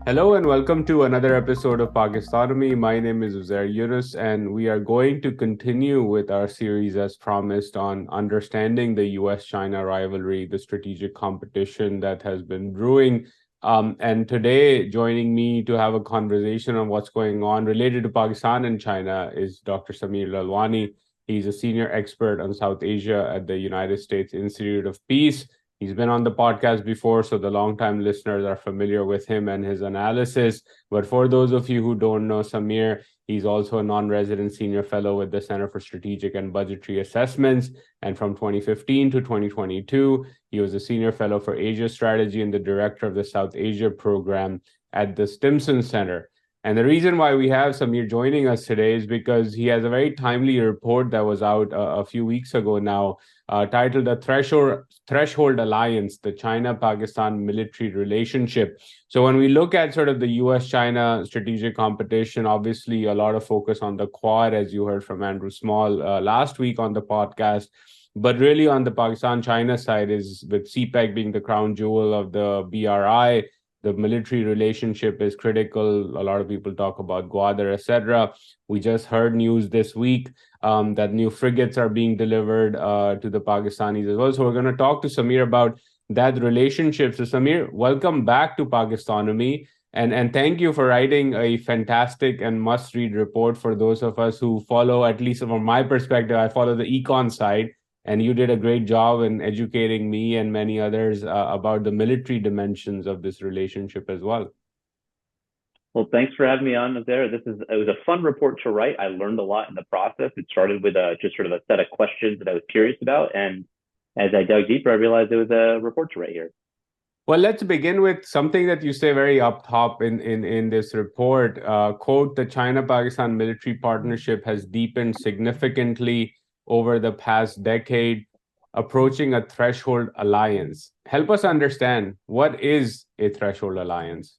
Hello and welcome to another episode of Pakistonomy. My name is Uzair Yunus, and we are going to continue with our series as promised on understanding the US-China rivalry, the strategic competition that has been brewing. And today, joining me to have a conversation on what's going on related to Pakistan and China is Dr. Sameer Lalwani. He's a senior expert on South Asia at the United States Institute of Peace. He's been on the podcast before, so the longtime listeners are familiar with him and his analysis. But for those of you who don't know Sameer, he's also a non-resident senior fellow with the Center for Strategic and Budgetary Assessments. And from 2015 to 2022, he was a senior fellow for Asia Strategy and the director of the South Asia program at the Stimson Center. And the reason why we have Sameer joining us today is because he has a very timely report that was out a few weeks ago now, titled "The Threshold Alliance: The China-Pakistan Military Relationship." So when we look at sort of the U.S.-China strategic competition, obviously a lot of focus on the Quad, as you heard from Andrew Small last week on the podcast. But really on the Pakistan-China side is with CPEC being the crown jewel of the BRI. The military relationship is critical. A lot of people talk about Gwadar, etc. We just heard news this week that new frigates are being delivered to the Pakistanis as well. So we're going to talk to Sameer about that relationship. So Sameer, welcome back to Pakistonomy. And thank you for writing a fantastic and must-read report for those of us who follow, at least from my perspective, I follow the econ side. And you did a great job in educating me and many others about the military dimensions of this relationship as well. Well, thanks for having me on there. It was a fun report to write. I learned a lot in the process. It started with just sort of a set of questions that I was curious about. And as I dug deeper, I realized there was a report to write here. Well, let's begin with something that you say very up top in this report. Quote, "The China-Pakistan military partnership has deepened significantly over the past decade, approaching a threshold alliance." Help us understand, what is a threshold alliance?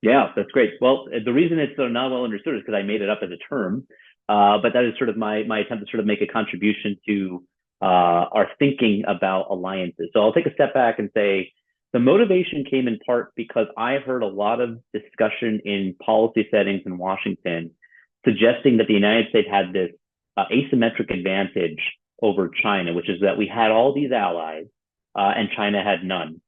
Yeah, that's great. Well, the reason it's so not well understood is because I made it up as a term, but that is sort of my attempt to sort of make a contribution to our thinking about alliances. So I'll take a step back and say the motivation came in part because I heard a lot of discussion in policy settings in Washington suggesting that the United States had this asymmetric advantage over China, which is that we had all these allies and China had none.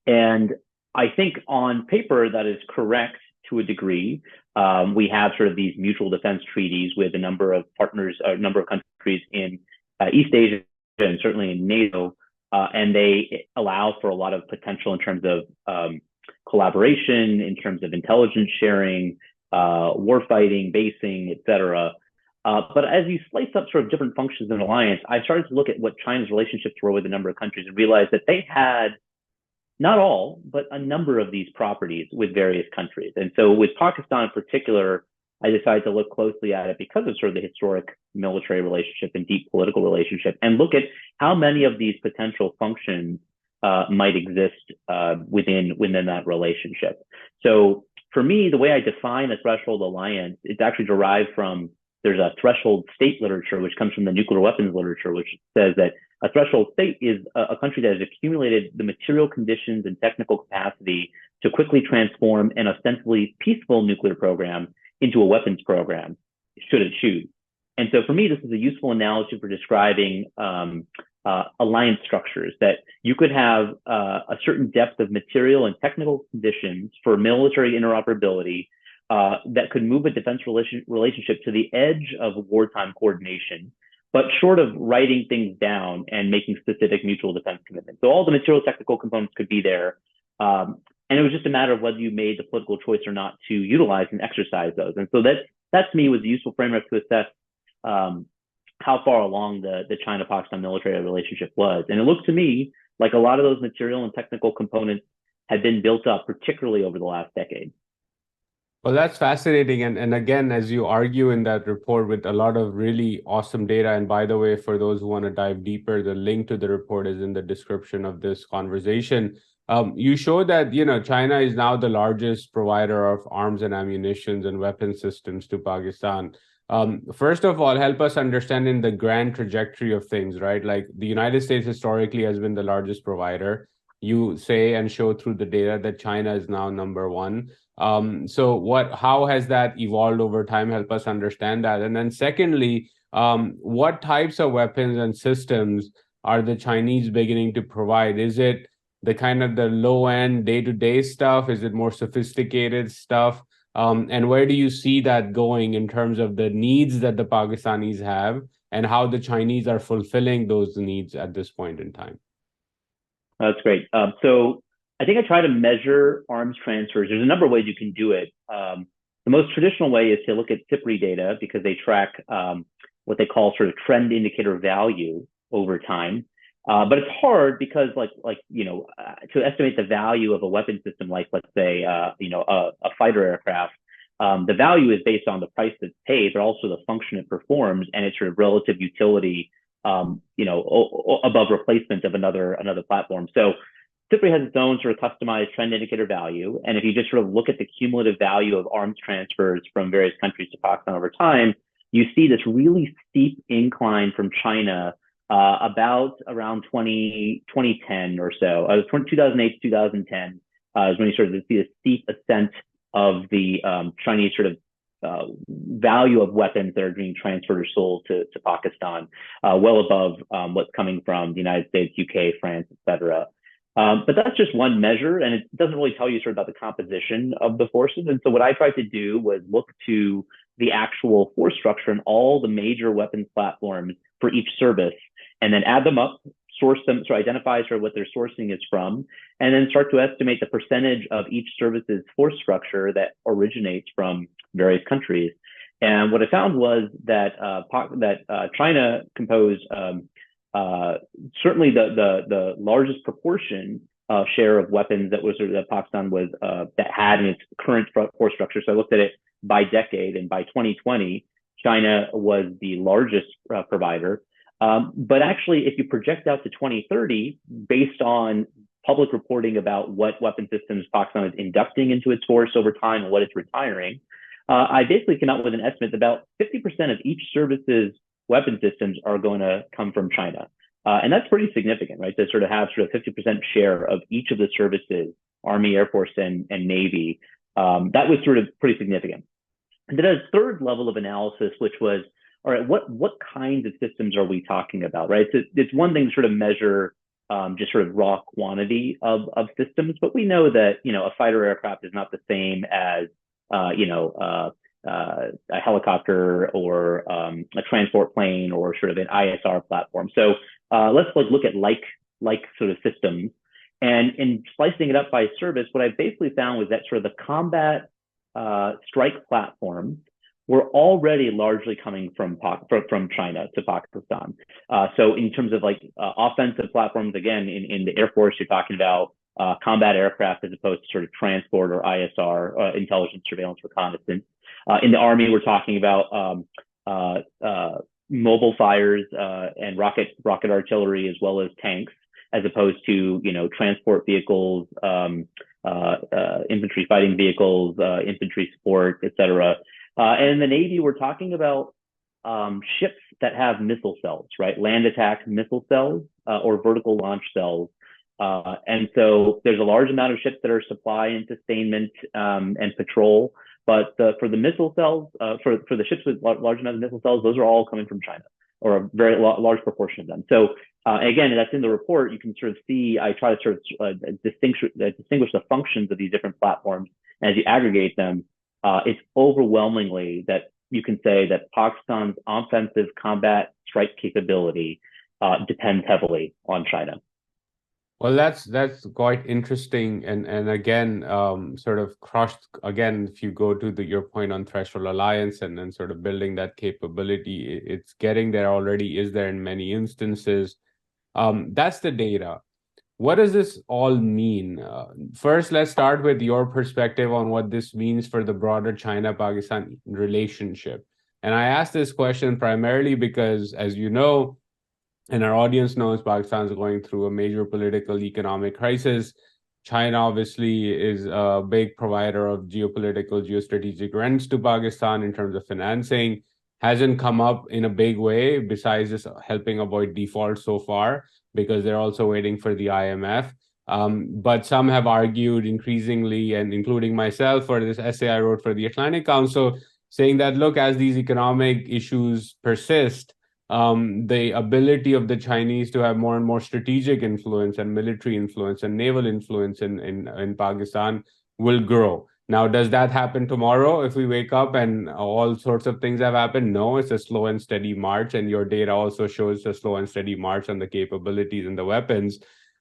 And I think on paper that is correct to a degree. We have sort of these mutual defense treaties with a number of partners, a number of countries in East Asia and certainly in NATO, and they allow for a lot of potential in terms of collaboration, in terms of intelligence sharing, warfighting, basing, et cetera. But as you slice up sort of different functions in an alliance, I started to look at what China's relationships were with a number of countries and realized that they had not all, but a number of these properties with various countries. And so with Pakistan in particular, I decided to look closely at it because of sort of the historic military relationship and deep political relationship and look at how many of these potential functions might exist within that relationship. So for me, the way I define a threshold alliance, it's actually derived from, there's a threshold state literature, which comes from the nuclear weapons literature, which says that a threshold state is a country that has accumulated the material conditions and technical capacity to quickly transform an ostensibly peaceful nuclear program into a weapons program, should it choose. And so for me, this is a useful analogy for describing alliance structures, that you could have a certain depth of material and technical conditions for military interoperability that could move a defense relationship to the edge of wartime coordination, but short of writing things down and making specific mutual defense commitments. So all the material technical components could be there. And it was just a matter of whether you made the political choice or not to utilize and exercise those. And so that to me was a useful framework to assess how far along the China-Pakistan military relationship was. And it looked to me like a lot of those material and technical components had been built up, particularly over the last decade. Well, that's fascinating. And again, as you argue in that report with a lot of really awesome data, and by the way, for those who want to dive deeper, the link to the report is in the description of this conversation. You show that, China is now the largest provider of arms and ammunitions and weapon systems to Pakistan. First of all, help us understand in the grand trajectory of things, right? Like the United States historically has been the largest provider. you say and show through the data that China is now number one. So how has that evolved over time? Help us understand that. And then secondly, what types of weapons and systems are the Chinese beginning to provide? Is it the kind of the low end day-to-day stuff? Is it more sophisticated stuff? And where do you see that going in terms of the needs that the Pakistanis have and how the Chinese are fulfilling those needs at this point in time? That's great. So I think I try to measure arms transfers. There's a number of ways you can do it. The most traditional way is to look at SIPRI data because they track what they call sort of trend indicator value over time. But it's hard because to estimate the value of a weapon system, like let's say, a fighter aircraft, the value is based on the price that's paid, but also the function it performs and its sort of relative utility, above replacement of another platform. So SIPRI has its own sort of customized trend indicator value. And if you just sort of look at the cumulative value of arms transfers from various countries to Pakistan over time, you see this really steep incline from China about around 2010 or so. 2008 to 2010 is when you sort of see a steep ascent of the Chinese sort of value of weapons that are being transferred or sold to Pakistan, well above what's coming from the United States, UK, France, et cetera. But that's just one measure, and it doesn't really tell you sort of about the composition of the forces. And so what I tried to do was look to the actual force structure and all the major weapons platforms for each service, and then add them up, source them, so identify sort of what their sourcing is from, and then start to estimate the percentage of each service's force structure that originates from various countries. And what I found was that China composed certainly the largest proportion share of weapons that Pakistan was that had in its current force structure. So I looked at it by decade, and by 2020, China was the largest provider. But actually, if you project out to 2030, based on public reporting about what weapon systems Pakistan is inducting into its force over time and what it's retiring, I basically came out with an estimate that about 50% of each service's weapon systems are going to come from China. And that's pretty significant, right? To sort of have sort of 50% share of each of the services, Army, Air Force, and Navy. That was sort of pretty significant. And then a third level of analysis, which was, all right, what kinds of systems are we talking about, right? So it's one thing to sort of measure just sort of raw quantity of systems, but we know that, a fighter aircraft is not the same as, a helicopter or a transport plane or sort of an ISR platform. So let's look at like sort of systems. And in slicing it up by service, what I basically found was that sort of the combat strike platforms were already largely coming from China to Pakistan. So in terms of offensive platforms, again, in the Air Force, you're talking about combat aircraft as opposed to sort of transport or ISR, intelligence, surveillance, reconnaissance. In the Army, we're talking about mobile fires and rocket artillery as well as tanks, as opposed to transport vehicles, infantry fighting vehicles, infantry support, et cetera. And in the Navy, we're talking about ships that have missile cells, right? Land attack missile cells or vertical launch cells. And so there's a large amount of ships that are supply and sustainment and patrol. But for the missile cells, for the ships with large amount of missile cells, those are all coming from China, or a very large proportion of them. So again, that's in the report. You can sort of see, I try to sort of distinguish the functions of these different platforms. And as you aggregate them, it's overwhelmingly that you can say that Pakistan's offensive combat strike capability depends heavily on China. Well, that's quite interesting, and again, sort of crushed again. If you go to your point on threshold alliance and then sort of building that capability, it's getting there already. Is there in many instances? That's the data. What does this all mean? First, let's start with your perspective on what this means for the broader China-Pakistan relationship. And I ask this question primarily because, as you know, and our audience knows, Pakistan is going through a major political economic crisis. China obviously is a big provider of geopolitical, geostrategic rents to Pakistan in terms of financing. Hasn't come up in a big way besides just helping avoid default so far, because they're also waiting for the IMF. But some have argued increasingly, and including myself for this essay I wrote for the Atlantic Council, saying that, look, as these economic issues persist, the ability of the Chinese to have more and more strategic influence and military influence and naval influence in Pakistan will grow. Now, does that happen tomorrow if we wake up and all sorts of things have happened? No, it's a slow and steady march, and your data also shows a slow and steady march on the capabilities and the weapons.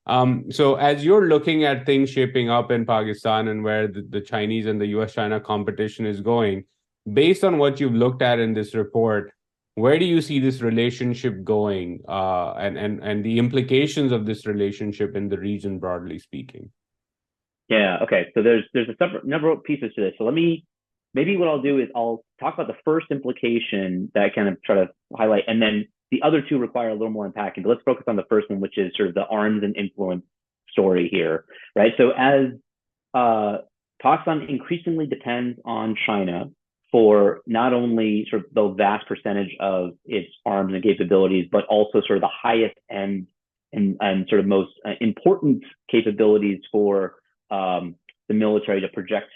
So as you're looking at things shaping up in Pakistan and where the Chinese and the US-China competition is going, based on what you've looked at in this report, where do you see this relationship going, and the implications of this relationship in the region, broadly speaking? Yeah. Okay. So there's a separate number of pieces to this. So maybe what I'll do is I'll talk about the first implication that I kind of try to highlight, and then the other two require a little more unpacking. But let's focus on the first one, which is sort of the arms and influence story here, right? So as Pakistan increasingly depends on China for not only sort of the vast percentage of its arms and capabilities, but also sort of the highest end and sort of most important capabilities for the military to project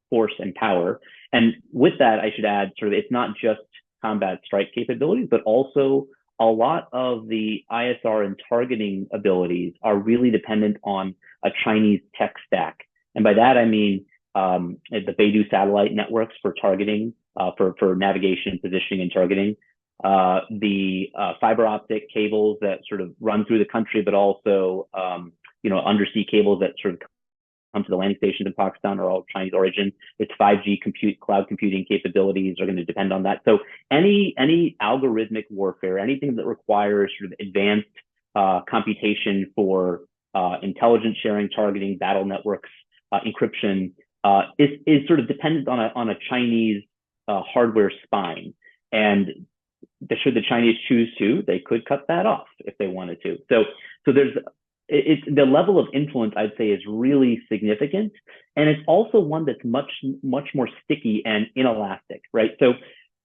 force and power. And with that, I should add, sort of, it's not just combat strike capabilities, but also a lot of the ISR and targeting abilities are really dependent on a Chinese tech stack. And by that, I mean the Beidou satellite networks for targeting, for navigation, positioning, and targeting, the fiber optic cables that sort of run through the country, but also undersea cables that sort of come to the landing stations in Pakistan are all Chinese origin. Its 5G cloud computing capabilities are going to depend on that. So any algorithmic warfare, anything that requires sort of advanced computation for intelligence sharing, targeting, battle networks, encryption, is sort of dependent on a Chinese hardware spine. And should the Chinese choose to, they could cut that off if they wanted to. So there's the level of influence, I'd say, is really significant. And it's also one that's much more sticky and inelastic, right? So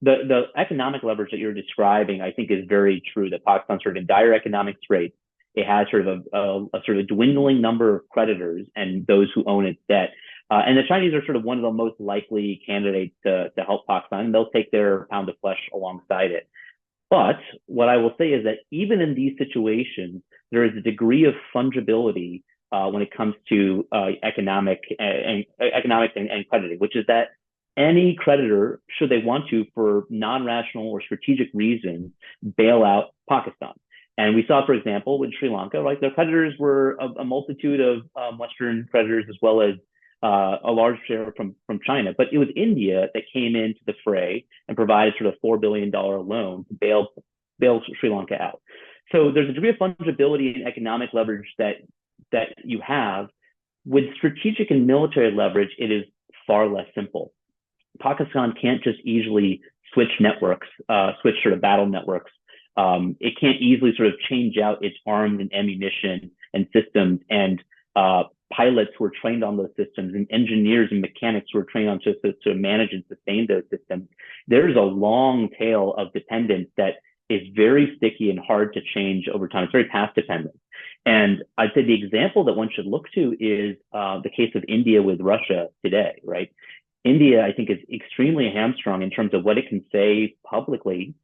the economic leverage that you're describing, I think, is very true, that Pakistan's sort of in dire economic straits. It has sort of a sort of dwindling number of creditors and those who own its debt. And the Chinese are sort of one of the most likely candidates to help Pakistan, and they'll take their pound of flesh alongside it. But what I will say is that even in these situations, there is a degree of fungibility when it comes to economics and crediting, which is that any creditor, should they want to, for non-rational or strategic reasons, bail out Pakistan. And we saw, for example, with Sri Lanka, right, their creditors were a multitude of Western creditors, as well as a large share from China. But it was India that came into the fray and provided sort of $4 billion loan to bail Sri Lanka out. So there's a degree of fungibility and economic leverage that you have. With strategic and military leverage, it is far less simple. Pakistan can't just easily switch networks, switch sort of battle networks. It can't easily sort of change out its arms and ammunition and systems, and pilots who are trained on those systems, and engineers and mechanics who are trained on systems to manage and sustain those systems. There's a long tail of dependence that is very sticky and hard to change over time. It's very path dependent. And I'd say the example that one should look to is the case of India with Russia today, right? India, I think, is extremely hamstrung in terms of what it can say publicly,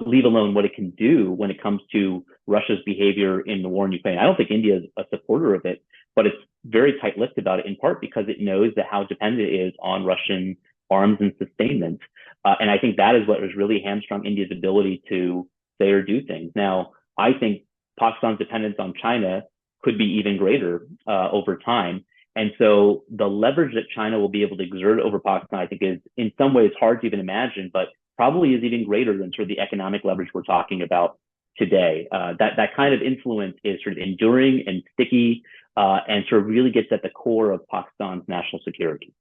leave alone what it can do when it comes to Russia's behavior in the war in Ukraine. I don't think India is a supporter of it, but it's very tight-lipped about it, in part because it knows that how dependent it is on Russian arms and sustainment. And I think that is what has really hamstrung India's ability to say or do things. Now, I think Pakistan's dependence on China could be even greater over time. And so the leverage that China will be able to exert over Pakistan, I think, is in some ways hard to even imagine, but probably is even greater than sort of the economic leverage we're talking about today. That kind of influence is sort of enduring and sticky, and sort of really gets at the core of Pakistan's national security.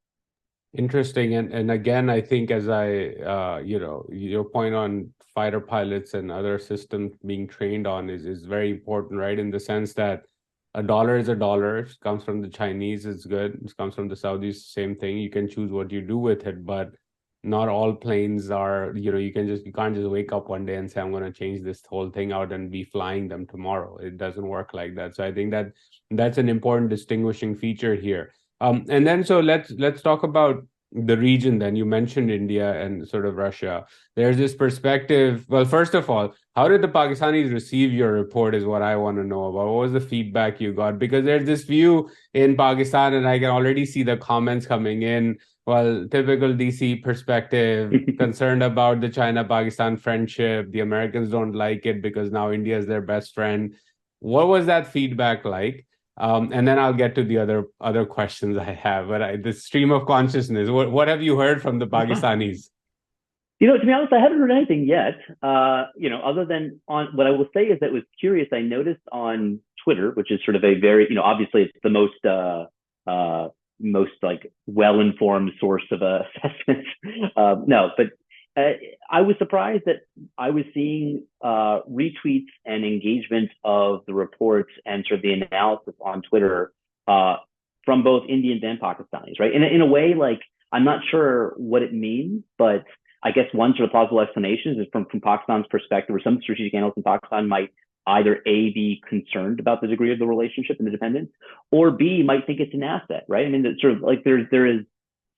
Interesting. And again, I think, as your point on fighter pilots and other systems being trained on is very important, right? In the sense that a dollar is a dollar. It comes from the Chinese, it's good. It comes from the Saudis, same thing. You can choose what you do with it, but not all planes are, you can't just wake up one day and say, I'm going to change this whole thing out and be flying them tomorrow. It doesn't work like that. So I think that's an important distinguishing feature here. And then so let's talk about the region. Then you mentioned India and sort of Russia. There's this perspective. Well, first of all, how did the Pakistanis receive your report is what I want to know about. What was the feedback you got? Because there's this view in Pakistan, and I can already see the comments coming in. Well, typical DC perspective, concerned about the China-Pakistan friendship. The Americans don't like it because now India is their best friend. What was that feedback like? And then I'll get to the other questions I have. But the stream of consciousness, what have you heard from the Pakistanis? To be honest, I haven't heard anything yet. Other than on what I will say is that it was curious. I noticed on Twitter, which is sort of a very, obviously it's the most like well-informed source of assessments. No, but I was surprised that I was seeing retweets and engagement of the reports and sort of the analysis on Twitter from both Indians and Pakistanis, right? In a way, like I'm not sure what it means, but I guess one sort of plausible explanation is from Pakistan's perspective, or some strategic analysts in Pakistan might either A, be concerned about the degree of the relationship and the dependence, or B, might think it's an asset, right? I mean, that sort of like there is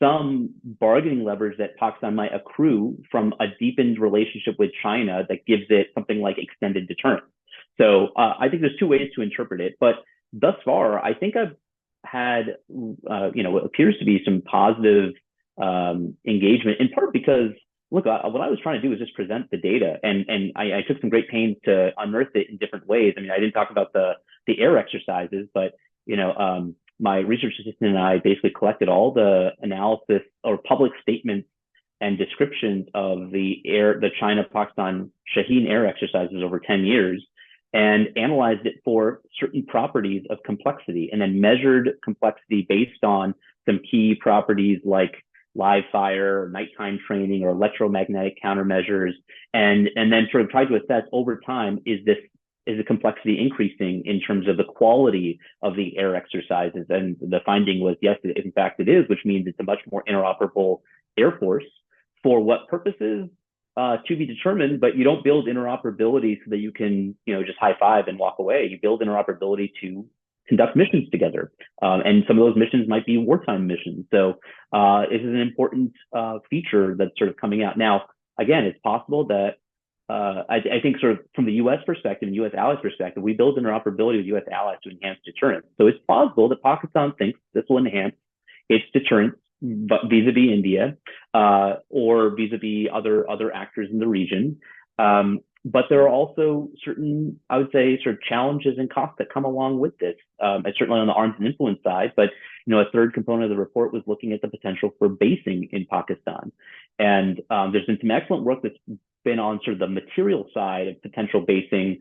some bargaining leverage that Pakistan might accrue from a deepened relationship with China that gives it something like extended deterrence. So I think there's two ways to interpret it, but thus far, I think I've had, what appears to be some positive engagement, in part because look, what I was trying to do was just present the data, and I took some great pains to unearth it in different ways. I mean, I didn't talk about the air exercises, but my research assistant and I basically collected all the analysis or public statements and descriptions of the China-Pakistan Shaheen air exercises over 10 years, and analyzed it for certain properties of complexity, and then measured complexity based on some key properties like live fire, or nighttime training, or electromagnetic countermeasures, and then sort of tried to assess over time, is the complexity increasing in terms of the quality of the air exercises? And the finding was, yes, in fact it is, which means it's a much more interoperable air force. For what purposes? To be determined, but you don't build interoperability so that you can, just high five and walk away. You build interoperability to conduct missions together. And some of those missions might be wartime missions. So this is an important feature that's sort of coming out. Now, again, it's possible that I think sort of from the U.S. perspective and U.S. allies perspective, we build interoperability with U.S. allies to enhance deterrence. So it's plausible that Pakistan thinks this will enhance its deterrence, but vis-a-vis India, or vis-a-vis other actors in the region. But there are also certain, I would say, sort of challenges and costs that come along with this. And certainly on the arms and influence side, but a third component of the report was looking at the potential for basing in Pakistan. And there's been some excellent work that's been on sort of the material side of potential basing,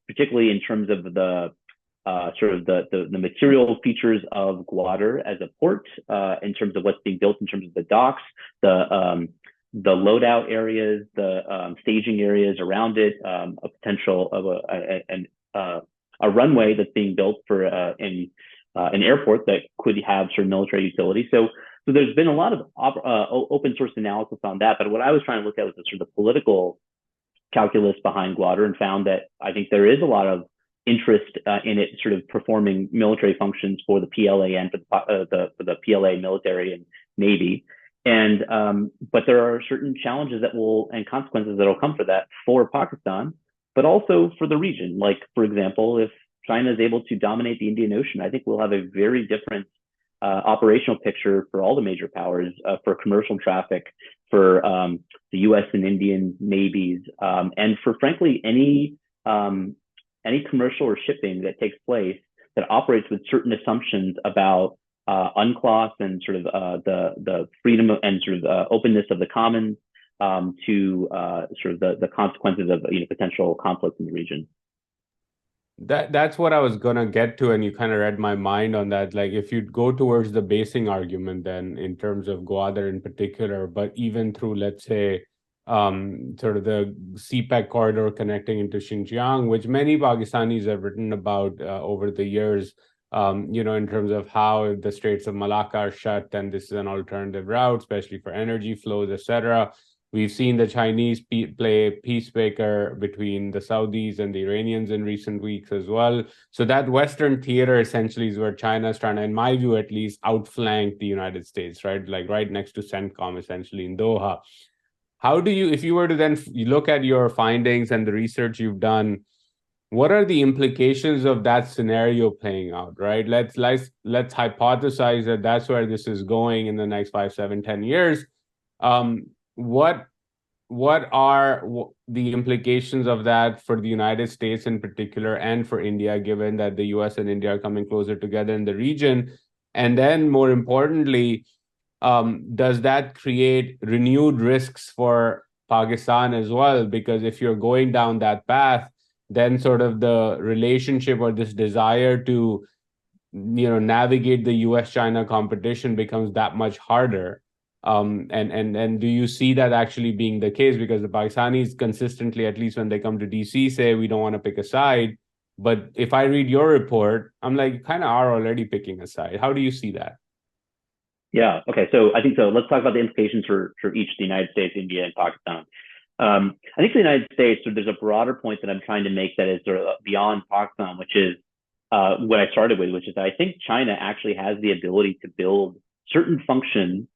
particularly in terms of the material features of Gwadar as a port, in terms of what's being built in terms of the docks, the loadout areas, the staging areas around it, a potential of a runway that's being built for an airport that could have sort of military utility. So there's been a lot of open source analysis on that. But what I was trying to look at was the sort of political calculus behind Gwadar, and found that I think there is a lot of interest in it sort of performing military functions for the PLA and for the PLA military and Navy. And but there are certain challenges and consequences that will come for that for Pakistan, but also for the region. Like, for example, if China is able to dominate the Indian Ocean, I think we'll have a very different operational picture for all the major powers, for commercial traffic, for the U.S. and Indian navies, and for frankly any commercial or shipping that takes place that operates with certain assumptions about UNCLOS and sort of the freedom and sort of openness of the commons, to sort of the consequences of potential conflict in the region. That's what I was gonna get to, and you kind of read my mind on that. Like, if you go towards the basing argument, then in terms of Gwadar in particular, but even through, let's say, sort of the CPEC corridor connecting into Xinjiang, which many Pakistanis have written about over the years, in terms of how the Straits of Malacca are shut, and this is an alternative route, especially for energy flows, etc. We've seen the Chinese play peacemaker between the Saudis and the Iranians in recent weeks as well. So that Western theater essentially is where China is trying to, in my view at least, outflank the United States, right? Like right next to CENTCOM, essentially in Doha. How do you, if you were to then look at your findings and the research you've done, what are the implications of that scenario playing out, right? Let's hypothesize that that's where this is going in the next 5, 7, 10 years. What are the implications of that for the United States in particular, and for India, given that the US and India are coming closer together in the region? And then more importantly, does that create renewed risks for Pakistan as well? Because if you're going down that path, then sort of the relationship or this desire to navigate the US-China competition becomes that much harder. And do you see that actually being the case? Because the Pakistanis consistently, at least when they come to DC, say we don't want to pick a side. But if I read your report, I'm like, kind of are already picking a side. How do you see that? Yeah. Okay. So I think so. Let's talk about the implications for each, the United States, India, and Pakistan. I think for the United States, so there's a broader point that I'm trying to make that is sort of beyond Pakistan, which is what I started with, which is that I think China actually has the ability to build certain functions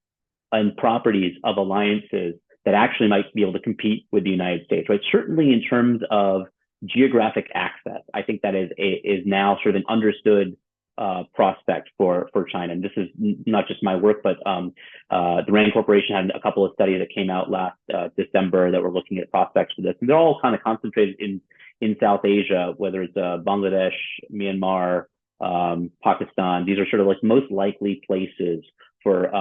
and properties of alliances that actually might be able to compete with the United States, right? Certainly in terms of geographic access, I think that is now sort of an understood prospect for China. And this is not just my work, but the RAND Corporation had a couple of studies that came out last December that were looking at prospects for this. And they're all kind of concentrated in South Asia, whether it's Bangladesh, Myanmar, Pakistan. These are sort of like most likely places for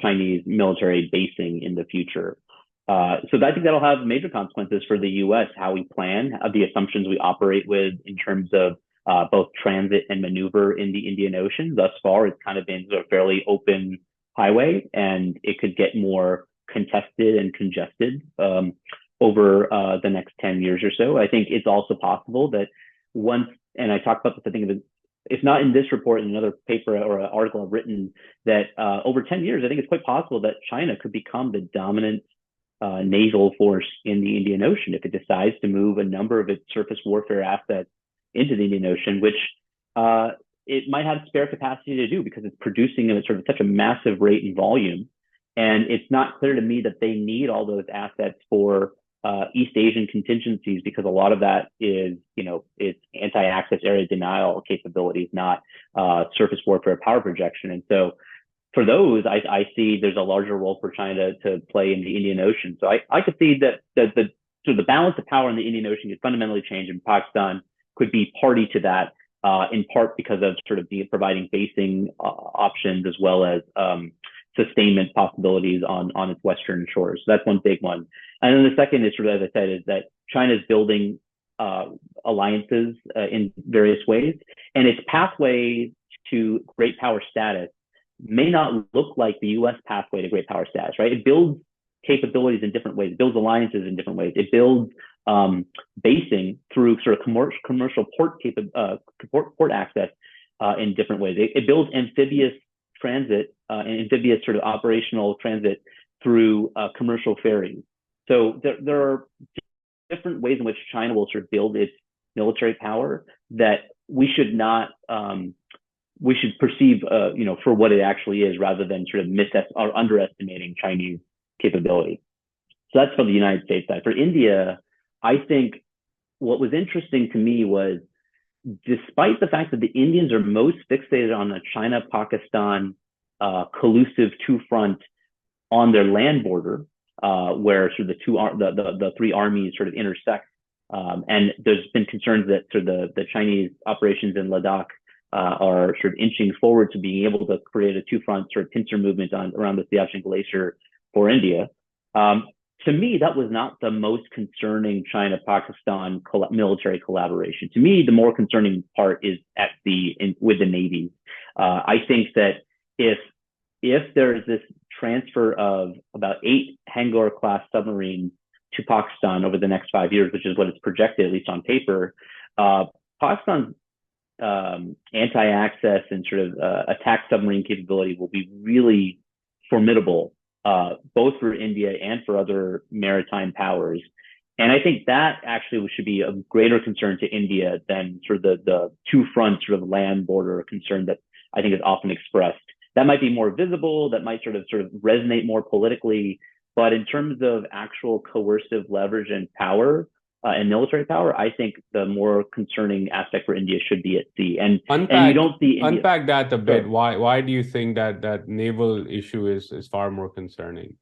Chinese military basing in the future. So I think that'll have major consequences for the U.S., how we plan, the assumptions we operate with in terms of both transit and maneuver in the Indian Ocean. Thus far, it's kind of been a fairly open highway, and it could get more contested and congested over the next 10 years or so. I think it's also possible that once, and I talked about this, I think if not in this report, in another paper or an article I've written, that over 10 years, I think it's quite possible that China could become the dominant naval force in the Indian Ocean if it decides to move a number of its surface warfare assets into the Indian Ocean, which it might have spare capacity to do because it's producing at sort of such a massive rate and volume. And it's not clear to me that they need all those assets for East Asian contingencies, because a lot of that is, it's anti-access area denial capabilities, not surface warfare power projection. And so for those, I see there's a larger role for China to play in the Indian Ocean. So I could see that the balance of power in the Indian Ocean could fundamentally change, and Pakistan could be party to that, in part because of sort of providing basing options as well as sustainment possibilities on its western shores. So that's one big one. And then the second is sort of, as I said, is that China's building alliances in various ways, and its pathway to great power status may not look like the U.S. pathway to great power status, right? It builds capabilities in different ways. It builds alliances in different ways. It builds basing through sort of commercial port access in different ways. It builds amphibious transit and amphibious sort of operational transit through commercial ferries. So there are different ways in which China will sort of build its military power that we should not we should perceive for what it actually is, rather than sort of or underestimating Chinese capability. So that's from the United States side. For India, I think what was interesting to me was, despite the fact that the Indians are most fixated on a China-Pakistan collusive two-front on their land border, where sort of the three armies sort of intersect, and there's been concerns that sort of the Chinese operations in Ladakh are sort of inching forward to being able to create a two-front sort of pincer movement around the Siachen Glacier for India. To me, that was not the most concerning China-Pakistan military collaboration. To me, the more concerning part is with the navies. I think that if there is this transfer of about 8 Hangar-class submarines to Pakistan over the next 5 years, which is what is projected, at least on paper, Pakistan's anti-access and sort of attack submarine capability will be really formidable, both for India and for other maritime powers. And I think that actually should be a greater concern to India than sort of the two front sort of land border concern that I think is often expressed. That might be more visible, that might sort of resonate more politically, but in terms of actual coercive leverage and power and military power, I think the more concerning aspect for India should be at sea. And you don't see India. Unpack that a bit. Sure. Why do you think that naval issue is far more concerning?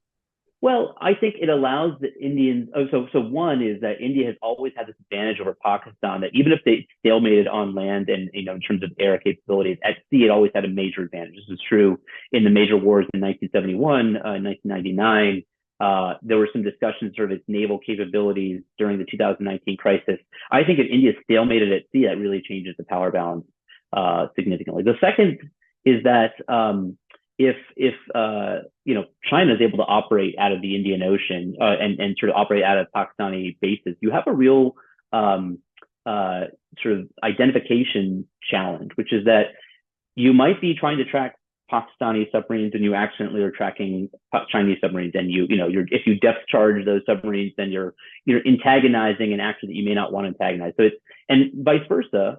Well, I think it allows the Indians. So one is that India has always had this advantage over Pakistan that even if they stalemated on land and in terms of air capabilities, at sea it always had a major advantage. This was true in the major wars in 1971, 1999. There were some discussions sort of its naval capabilities during the 2019 crisis. I think if India stalemated at sea, that really changes the power balance significantly. The second is that if China is able to operate out of the Indian Ocean and sort of operate out of Pakistani bases, you have a real sort of identification challenge, which is that you might be trying to track Pakistani submarines and you accidentally are tracking Chinese submarines, and if you depth charge those submarines, then you're antagonizing an actor that you may not want to antagonize. So and vice versa.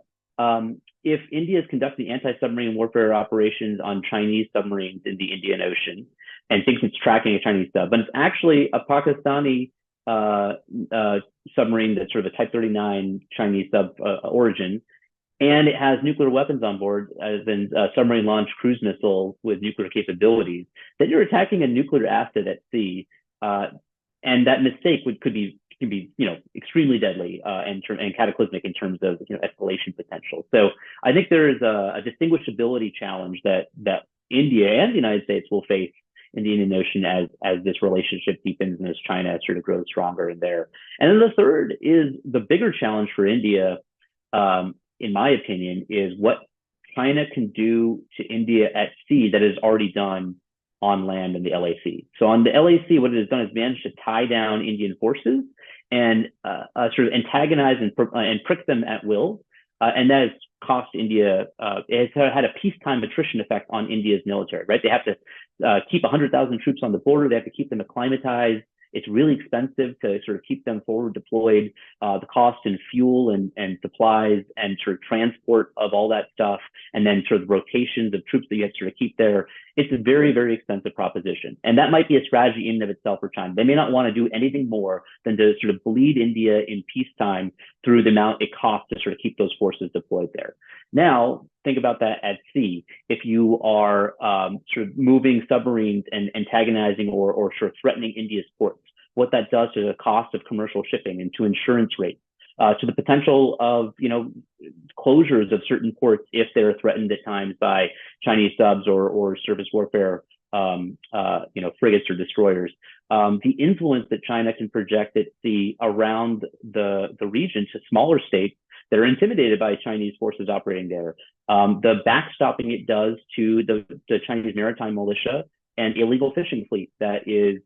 If India is conducting anti-submarine warfare operations on Chinese submarines in the Indian Ocean and thinks it's tracking a Chinese sub, but it's actually a Pakistani submarine that's sort of a Type 39 Chinese sub origin, and it has nuclear weapons on board, as in submarine-launched cruise missiles with nuclear capabilities, then you're attacking a nuclear asset at sea, and that mistake could be extremely deadly and cataclysmic in terms of escalation potential. So I think there is a distinguishability challenge that India and the United States will face in the Indian Ocean as this relationship deepens and as China sort of grows stronger in there. And then the third is the bigger challenge for India, in my opinion, is what China can do to India at sea that is already done on land in the LAC. So on the LAC, what it has done is managed to tie down Indian forces and sort of antagonize and prick them at will. And that has cost India, it has had a peacetime attrition effect on India's military, right? They have to keep 100,000 troops on the border. They have to keep them acclimatized. It's really expensive to sort of keep them forward deployed. The cost in fuel and supplies and sort of transport of all that stuff, and then sort of rotations of troops that you have to sort of keep there. It's a very, very expensive proposition. And that might be a strategy in and of itself for China. They may not want to do anything more than to sort of bleed India in peacetime through the amount it costs to sort of keep those forces deployed there. Now, think about that at sea. If you are sort of moving submarines and antagonizing or sort of threatening India's ports, what that does to the cost of commercial shipping and to insurance rates, to the potential of closures of certain ports if they're threatened at times by Chinese subs or surface warfare frigates or destroyers. The influence that China can project at sea around the region to smaller states that are intimidated by Chinese forces operating there. The backstopping it does to the Chinese maritime militia and illegal fishing fleet that is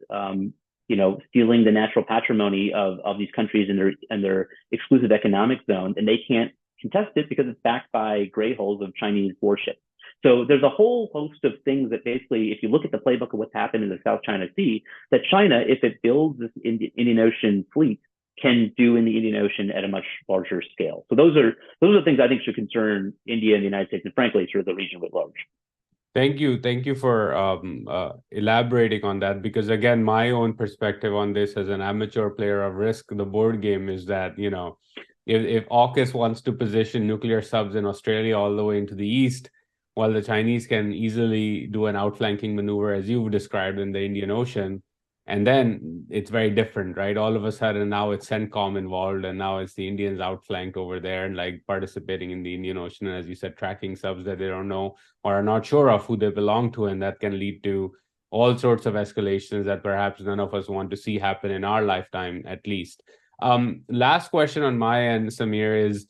stealing the natural patrimony of these countries in their exclusive economic zone, and they can't contest it because it's backed by gray holes of Chinese warships. So there's a whole host of things that basically, if you look at the playbook of what's happened in the South China Sea, that China, if it builds this Indian Ocean fleet, can do in the Indian Ocean at a much larger scale. So those are the things I think should concern India and the United States, and frankly, sort of the region writ large. Thank you for elaborating on that, because again, my own perspective on this as an amateur player of Risk, the board game, is that if AUKUS wants to position nuclear subs in Australia all the way into the east, while the Chinese can easily do an outflanking maneuver as you've described in the Indian Ocean, and then it's very different, right? All of a sudden now it's CENTCOM involved, and now it's the Indians outflanked over there and like participating in the Indian Ocean, and as you said, tracking subs that they don't know or are not sure of who they belong to, and that can lead to all sorts of escalations that perhaps none of us want to see happen in our lifetime, at least. Last question on my end, Sameer, is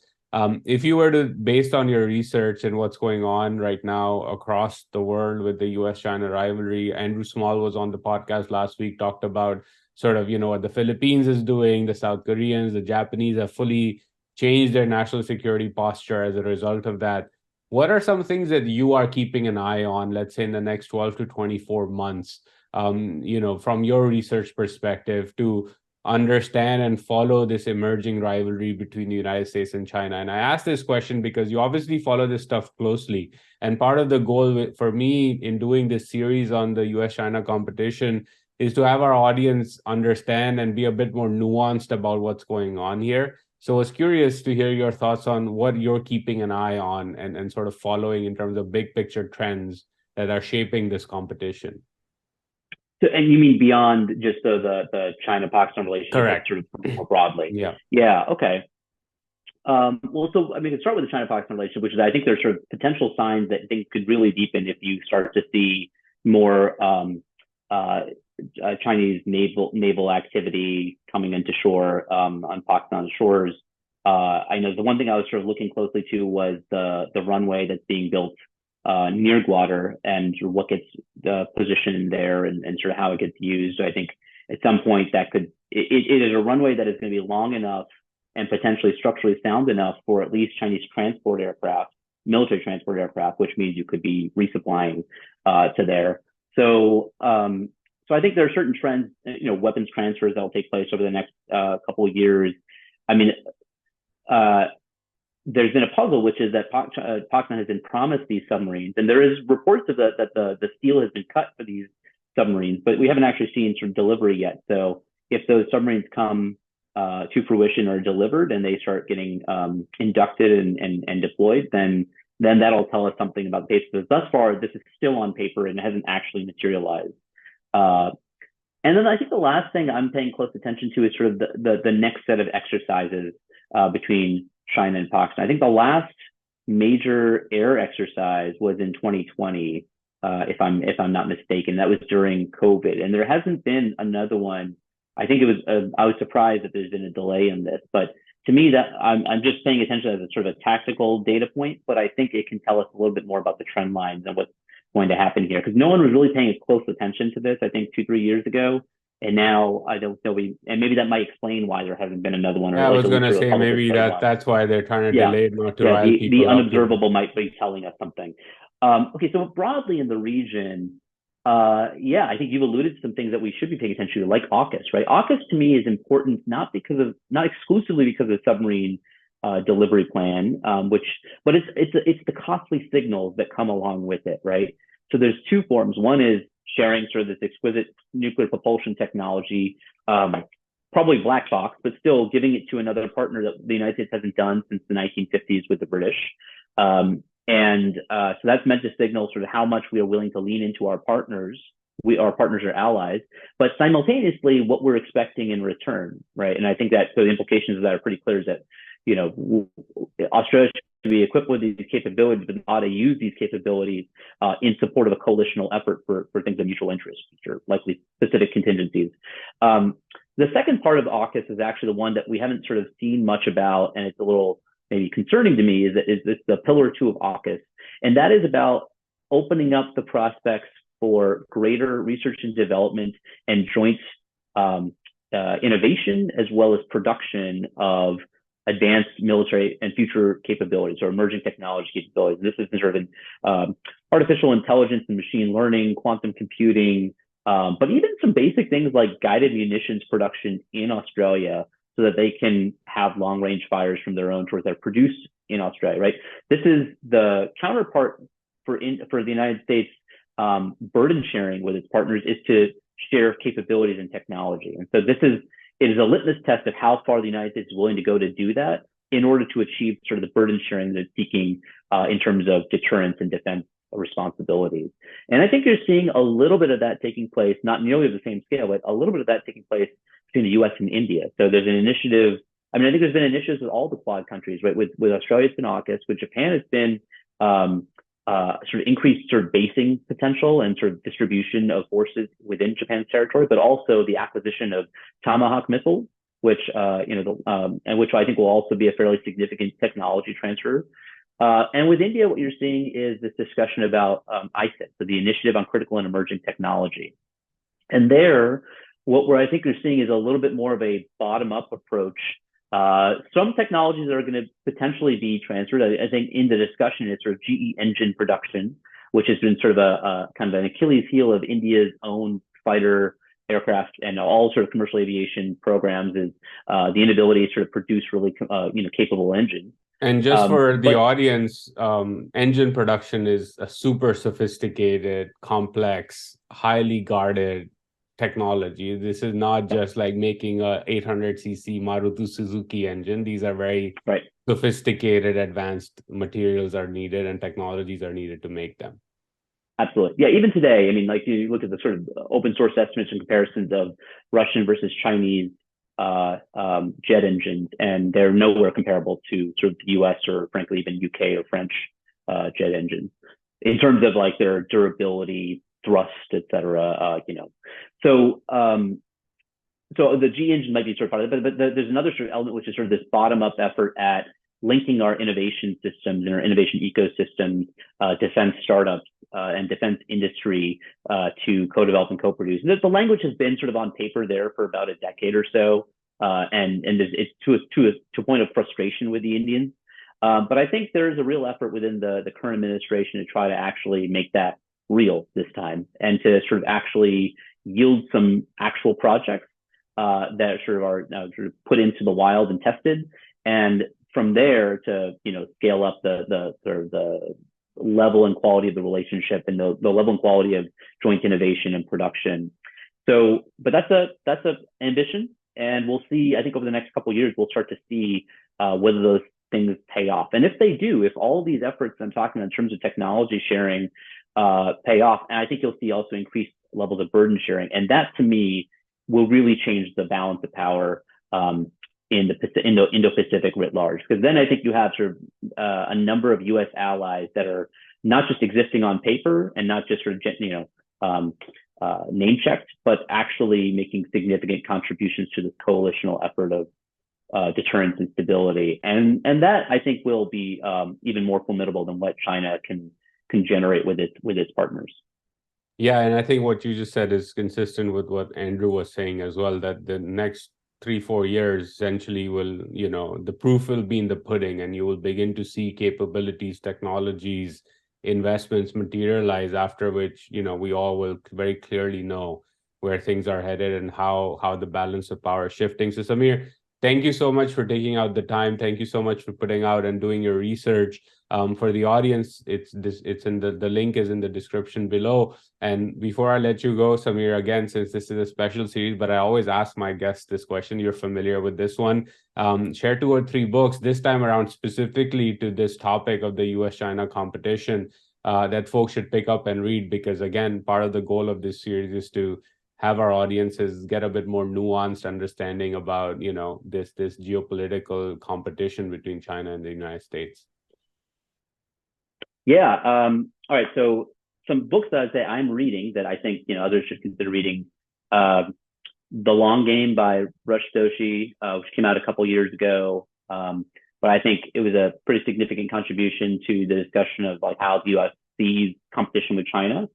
if you were to, based on your research and what's going on right now across the world with the US-China rivalry, Andrew Small was on the podcast last week, talked about sort of, what the Philippines is doing, the South Koreans, the Japanese have fully change their national security posture as a result of that. What are some things that you are keeping an eye on, let's say in the next 12 to 24 months, from your research perspective to understand and follow this emerging rivalry between the United States and China? And I ask this question because you obviously follow this stuff closely. And part of the goal for me in doing this series on the US-China competition is to have our audience understand and be a bit more nuanced about what's going on here. So I was curious to hear your thoughts on what you're keeping an eye on and sort of following in terms of big picture trends that are shaping this competition. So, and you mean beyond just the China-Pakistan relationship? Correct. Sort of more broadly? Yeah. Yeah. Okay. Well, so I mean, to start with the China-Pakistan relationship, which is, I think there's sort of potential signs that things could really deepen if you start to see more Chinese naval activity coming into shore on Pakistan shores. I know the one thing I was sort of looking closely to was the runway that's being built near Gwadar and what gets positioned there and sort of how it gets used. I think at some point that it is a runway that is going to be long enough and potentially structurally sound enough for at least Chinese transport aircraft, military transport aircraft, which means you could be resupplying to there. So I think there are certain trends, weapons transfers that will take place over the next couple of years. I mean, there's been a puzzle, which is that Pakistan has been promised these submarines, and there is reports of that the steel has been cut for these submarines, but we haven't actually seen sort of delivery yet. So if those submarines come to fruition or delivered and they start getting inducted and deployed, then that'll tell us something about the pace. Because thus far, this is still on paper and it hasn't actually materialized. And then I think the last thing I'm paying close attention to is sort of the next set of exercises between China and Pakistan. I think the last major air exercise was in 2020, if I'm not mistaken. That was during COVID, and there hasn't been another one. I think it was. I was surprised that there's been a delay in this, but to me, that I'm just paying attention as a sort of a tactical data point. But I think it can tell us a little bit more about the trend lines and what's going to happen here, because no one was really paying close attention to this, I think 2-3 years ago. And now I don't know, and maybe that might explain why there hasn't been another one. Or I was going to say maybe that's why they're trying to delay it, not to rile people the up. unobservable might be telling us something. Okay, so broadly in the region, I think you've alluded to some things that we should be paying attention to, like AUKUS, right? AUKUS to me is important not exclusively because of the submarine delivery plan, but it's the costly signals that come along with it, right? So there's two forms. One is sharing sort of this exquisite nuclear propulsion technology, probably black box, but still giving it to another partner that the United States hasn't done since the 1950s with the British. So that's meant to signal sort of how much we are willing to lean into our partners. Our partners are allies, but simultaneously what we're expecting in return, right? And I think that so the implications of that are pretty clear, is that, Australia should be equipped with these capabilities, but ought to use these capabilities in support of a coalitional effort for things of mutual interest, which are likely specific contingencies. The second part of AUKUS is actually the one that we haven't sort of seen much about, and it's a little maybe concerning to me, is the pillar 2 of AUKUS. And that is about opening up the prospects for greater research and development and joint innovation, as well as production of advanced military and future capabilities or emerging technology capabilities. This is sort of artificial intelligence and machine learning, quantum computing, but even some basic things like guided munitions production in Australia, so that they can have long range fires from their own towards that are produced in Australia, right? This is the counterpart for the United States burden sharing with its partners, is to share capabilities and technology. And so it is a litmus test of how far the United States is willing to go to do that in order to achieve sort of the burden sharing that it's seeking in terms of deterrence and defense responsibilities. And I think you're seeing a little bit of that taking place, not nearly at the same scale, but a little bit of that taking place between the US and India. So there's an initiative. I mean, I think there's been initiatives with all the Quad countries, right? With Australia, it's been AUKUS. With Japan, it's been sort of increased sort of basing potential and sort of distribution of forces within Japan's territory, but also the acquisition of Tomahawk missiles, which and which I think will also be a fairly significant technology transfer. And with India, what you're seeing is this discussion about ICIT, so the Initiative on Critical and Emerging Technology. And there, I think you're seeing is a little bit more of a bottom-up approach Some technologies are going to potentially be transferred. I think in the discussion is sort of GE engine production, which has been sort of a kind of an Achilles heel of India's own fighter aircraft and all sort of commercial aviation programs is the inability to sort of produce really capable engines. And just for the audience, engine production is a super sophisticated, complex, highly guarded technology. This is not just like making a 800cc Maruti Suzuki engine. These are very sophisticated, advanced materials are needed and technologies are needed to make them. Absolutely. Yeah, even today, I mean, like you look at the sort of open source estimates and comparisons of Russian versus Chinese jet engines, and they're nowhere comparable to sort of the US or frankly even UK or French jet engines in terms of like their durability, thrust, et cetera. So the G engine might be sort of part of it, but there's another sort of element which is sort of this bottom-up effort at linking our innovation systems and our innovation ecosystems, defense startups and defense industry to co-develop and co-produce. The language has been sort of on paper there for about a decade or so, and it's to a point of frustration with the Indians. But I think there is a real effort within the current administration to try to actually make that real this time and to sort of actually yield some actual projects that sort of are now sort of put into the wild and tested, and from there to scale up the sort of the level and quality of the relationship and the level and quality of joint innovation and production. So, but that's a ambition, and we'll see. I think over the next couple of years, we'll start to see whether those things pay off. And if they do, if all these efforts I'm talking about in terms of technology sharing pay off, and I think you'll see also increased levels of burden sharing, and that to me will really change the balance of power in the Indo-Pacific writ large. Because then I think you have sort of a number of U.S. allies that are not just existing on paper and not just sort of name checked, but actually making significant contributions to this coalitional effort of deterrence and stability. And that I think will be even more formidable than what China can generate with its partners. Yeah, and I think what you just said is consistent with what Andrew was saying as well, that the next 3-4 years essentially will, the proof will be in the pudding, and you will begin to see capabilities, technologies, investments materialize, after which, we all will very clearly know where things are headed and how the balance of power is shifting. So Sameer, thank you so much for taking out the time. Thank you so much for putting out and doing your research. For the audience, it's in the link is in the description below. And before I let you go, Sameer, again, since this is a special series, but I always ask my guests this question, you're familiar with this one. Share 2 or 3 books, this time around specifically to this topic of the US-China competition that folks should pick up and read, because again, part of the goal of this series is to have our audiences get a bit more nuanced understanding about, this geopolitical competition between China and the United States. Yeah. All right. So some books that I'd say I'm reading that I think, others should consider reading. The Long Game by Rush Doshi, which came out a couple years ago. But I think it was a pretty significant contribution to the discussion of like how the U.S. sees competition with China.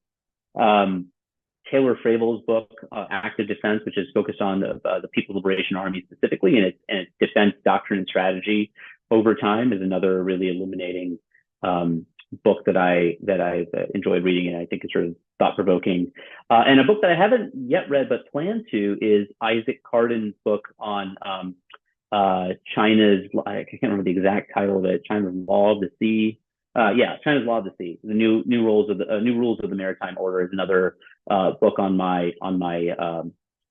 Taylor Fravel's book, Active Defense, which is focused on the People's Liberation Army specifically, and its defense doctrine and strategy over time, is another really illuminating book that I've enjoyed reading, and I think it's sort of thought-provoking. And a book that I haven't yet read but plan to is Isaac Carden's book on China's, I can't remember the exact title of it, China's Law of the Sea. China's Law of the Sea. The new rules of the maritime order is another book on my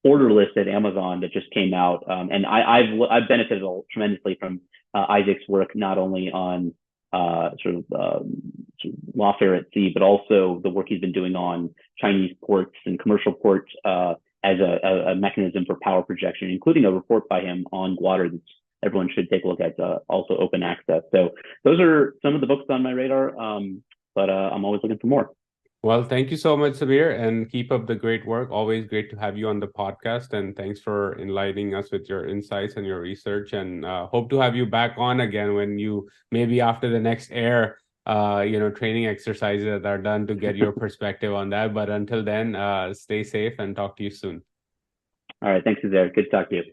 order list at Amazon that just came out. And I've benefited tremendously from Isaac's work, not only on sort of lawfare at sea, but also the work he's been doing on Chinese ports and commercial ports as a mechanism for power projection, including a report by him on Water that everyone should take a look at, also open access. So those are some of the books on my radar, but I'm always looking for more. Well, thank you so much, Sameer, and keep up the great work. Always great to have you on the podcast, and thanks for enlightening us with your insights and your research, and hope to have you back on again when you, maybe after the next air, training exercises that are done, to get your perspective on that. But until then, stay safe and talk to you soon. All right. Thanks, Uzair. Good to talk to you.